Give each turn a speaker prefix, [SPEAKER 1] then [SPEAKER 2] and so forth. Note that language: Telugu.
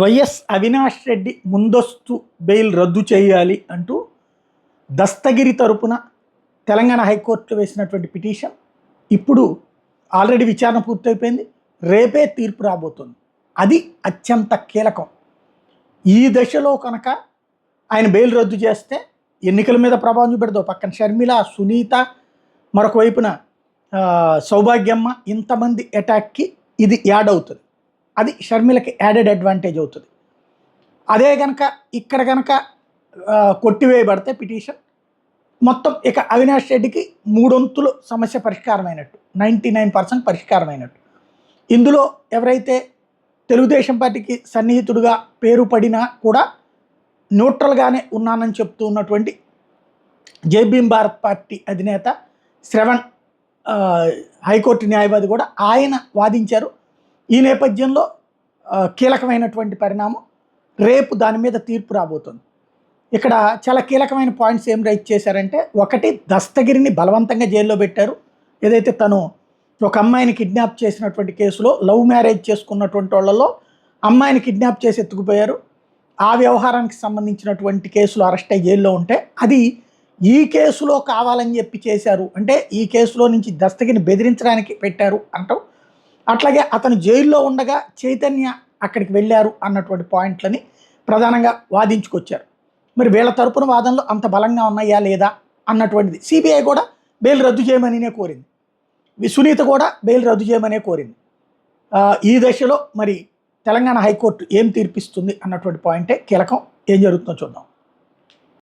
[SPEAKER 1] వైఎస్ అవినాష్ రెడ్డి ముందస్తు బెయిల్ రద్దు చేయాలి అంటూ దస్తగిరి తరపున తెలంగాణ హైకోర్టులో వేసినటువంటి పిటిషన్ ఇప్పుడు ఆల్రెడీ విచారణ పూర్తయిపోయింది. రేపే తీర్పు రాబోతుంది. అది అత్యంత కీలకం. ఈ దశలో కనుక ఆయన బెయిల్ రద్దు చేస్తే ఎన్నికల మీద ప్రభావం చూపెడదు. పక్కన షర్మిల, సునీత, మరొక వైపున సౌభాగ్యమ్మ, ఇంతమంది అటాక్కి ఇది యాడ్ అవుతుంది. అది షర్మిలకి యాడెడ్ అడ్వాంటేజ్ అవుతుంది. అదే కనుక ఇక్కడ కనుక కొట్టివేయబడితే పిటిషన్ మొత్తం ఇక అవినాష్ రెడ్డికి మూడొంతులు సమస్య పరిష్కారమైనట్టు, 99% పరిష్కారమైనట్టు. ఇందులో ఎవరైతే తెలుగుదేశం పార్టీకి సన్నిహితుడుగా పేరు పడినా కూడా న్యూట్రల్గానే ఉన్నానని చెప్తూ ఉన్నటువంటి జై భీమ్ భారత్ పార్టీ అధినేత శ్రవణ్, హైకోర్టు న్యాయవాది కూడా ఆయన వాదించారు. ఈ నేపథ్యంలో కీలకమైనటువంటి పరిణామం రేపు దాని మీద తీర్పు రాబోతుంది. ఇక్కడ చాలా కీలకమైన పాయింట్స్ ఏం రైట్ చేశారంటే, ఒకటి, దస్తగిరిని బలవంతంగా జైల్లో పెట్టారు. ఏదైతే తను ఒక అమ్మాయిని కిడ్నాప్ చేసినటువంటి కేసులో లవ్ మ్యారేజ్ చేసుకున్నటువంటి వాళ్ళలో అమ్మాయిని కిడ్నాప్ చేసి ఎత్తుకుపోయారు. ఆ వ్యవహారానికి సంబంధించినటువంటి కేసులో అరెస్ట్ అయ్యి జైల్లో ఉంటే అది ఈ కేసులో కావాలని చెప్పి చేశారు, అంటే ఈ కేసులో నుంచి దస్తగిరిని బెదిరించడానికి పెట్టారు అంటాం. అట్లాగే అతను జైల్లో ఉండగా చైతన్య అక్కడికి వెళ్ళారు అన్నటువంటి పాయింట్లని ప్రధానంగా వాదించుకొచ్చారు. మరి వీళ్ళ తరపున వాదనలు అంత బలంగా ఉన్నాయా లేదా అన్నటువంటిది సిబిఐ కూడా బెయిల్ రద్దు చేయమనినే కోరింది. సునీత కూడా బెయిల్ రద్దు చేయమనే కోరింది. ఈ దశలో మరి తెలంగాణ హైకోర్టు ఏం తీర్పిస్తుంది అన్నటువంటి పాయింటే కీలకం. ఏం జరుగుతుందో చూద్దాం.